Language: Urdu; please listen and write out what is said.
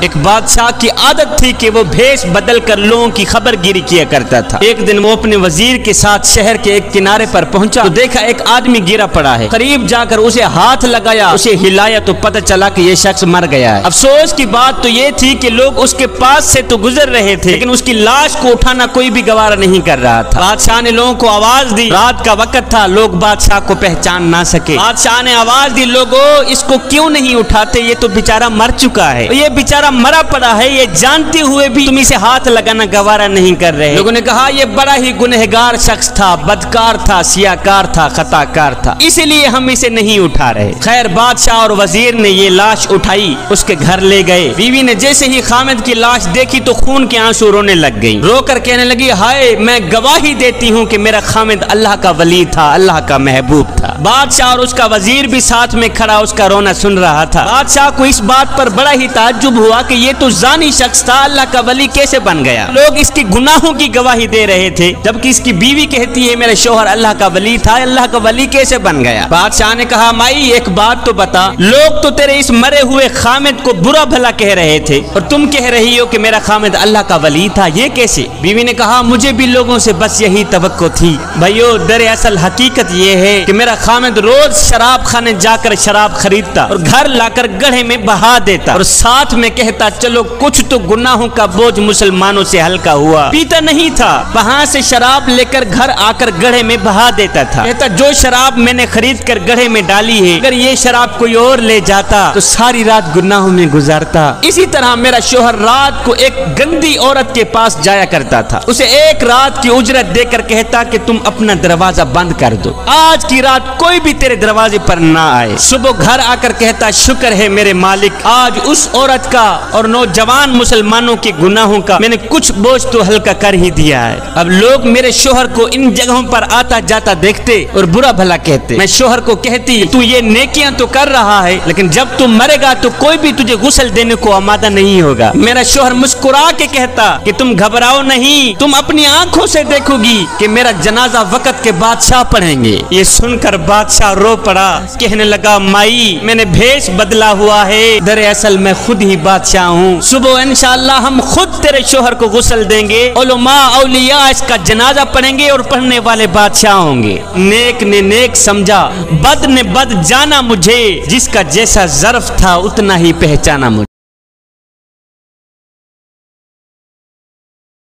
ایک بادشاہ کی عادت تھی کہ وہ بھیس بدل کر لوگوں کی خبر گیری کیا کرتا تھا۔ ایک دن وہ اپنے وزیر کے ساتھ شہر کے ایک کنارے پر پہنچا تو دیکھا ایک آدمی گرا پڑا ہے۔ قریب جا کر اسے ہاتھ لگایا، اسے ہلایا تو پتہ چلا کہ یہ شخص مر گیا ہے۔ افسوس کی بات تو یہ تھی کہ لوگ اس کے پاس سے تو گزر رہے تھے لیکن اس کی لاش کو اٹھانا کوئی بھی گوارا نہیں کر رہا تھا۔ بادشاہ نے لوگوں کو آواز دی، رات کا وقت تھا، لوگ بادشاہ کو پہچان نہ سکے۔ بادشاہ نے آواز دی، لوگو اس کو کیوں نہیں اٹھاتے، یہ تو بیچارہ مر چکا ہے، یہ بیچارہ مرا پڑا ہے، یہ جانتے ہوئے بھی تم اسے ہاتھ لگانا گوارا نہیں کر رہے۔ لوگوں نے کہا یہ بڑا ہی گنہگار شخص تھا، بدکار تھا، سیاکار تھا، خطاکار تھا، اسی لیے ہم اسے نہیں اٹھا رہے۔ خیر بادشاہ اور وزیر نے یہ لاش اٹھائی، اس کے گھر لے گئے۔ بیوی نے جیسے ہی خامد کی لاش دیکھی تو خون کے آنسو رونے لگ گئی، رو کر کہنے لگی ہائے میں گواہی دیتی ہوں کہ میرا خامد اللہ کا ولی تھا، اللہ کا محبوب تھا۔ بادشاہ اور اس کا وزیر بھی ساتھ میں کھڑا اس کا رونا سن رہا تھا۔ بادشاہ کو اس بات پر بڑا ہی تعجب ہوا کہ یہ تو زانی شخص تھا، اللہ کا ولی کیسے بن گیا؟ لوگ اس کی گناہوں کی گواہی دے رہے تھے جبکہ اس کی بیوی کہتی ہے میرا شوہر اللہ کا ولی تھا، اللہ کا ولی کیسے بن گیا؟ بادشاہ نے کہا مائی ایک بات تو بتا، لوگ تو تیرے اس مرے ہوئے خامد کو برا بھلا کہہ رہے تھے اور تم کہہ رہی ہو کہ میرا خامد اللہ کا ولی تھا، یہ کیسے؟ بیوی نے کہا مجھے بھی لوگوں سے بس یہی توقع تھی بھائیو، دراصل حقیقت یہ ہے کہ میرا خامد روز شراب خانے جا کر شراب خریدتا اور گھر لا کر گڑھے میں بہا دیتا اور ساتھ میں کہتا چلو کچھ تو گناہوں کا بوجھ مسلمانوں سے ہلکا ہوا۔ پیتا نہیں تھا، وہاں سے شراب لے کر گھر آ کر گڑھے میں بہا دیتا تھا، کہتا جو شراب میں نے خرید کر گڑھے میں ڈالی ہے اگر یہ شراب کوئی اور لے جاتا تو ساری رات گناہوں میں گزارتا۔ اسی طرح میرا شوہر رات کو ایک گندی عورت کے پاس جایا کرتا تھا، اسے ایک رات کی اجرت دے کر کہتا کہ تم اپنا دروازہ بند کر دو، آج کی رات کوئی بھی تیرے دروازے پر نہ آئے۔ صبح گھر آ کر کہتا شکر ہے میرے مالک، آج اس عورت کا اور نوجوان مسلمانوں کے گناہوں کا میں نے کچھ بوجھ تو ہلکا کر ہی دیا ہے۔ اب لوگ میرے شوہر کو ان جگہوں پر آتا جاتا دیکھتے اور برا بھلا کہتے، میں شوہر کو کہتی تو یہ نیکیاں تو کر رہا ہے لیکن جب تم مرے گا تو کوئی بھی تجھے غسل دینے کو آمادہ نہیں ہوگا۔ میرا شوہر مسکرا کے کہتا کہ تم گھبراؤ نہیں، تم اپنی آنکھوں سے دیکھو گی کہ میرا جنازہ وقت کے بادشاہ پڑھیں گے۔ یہ سن کر بادشاہ رو پڑا، کہنے لگا مائی میں نے بھیس بدلا ہوا ہے، دراصل میں خود ہی بادشاہ ہوں، صبح انشاءاللہ ہم خود تیرے شوہر کو غسل دیں گے، علماء اولیاء اس کا جنازہ پڑھیں گے اور پڑھنے والے بادشاہ ہوں گے۔ نیک نے نیک سمجھا، بد نے بد جانا مجھے، جس کا جیسا ظرف تھا اتنا ہی پہچانا مجھے۔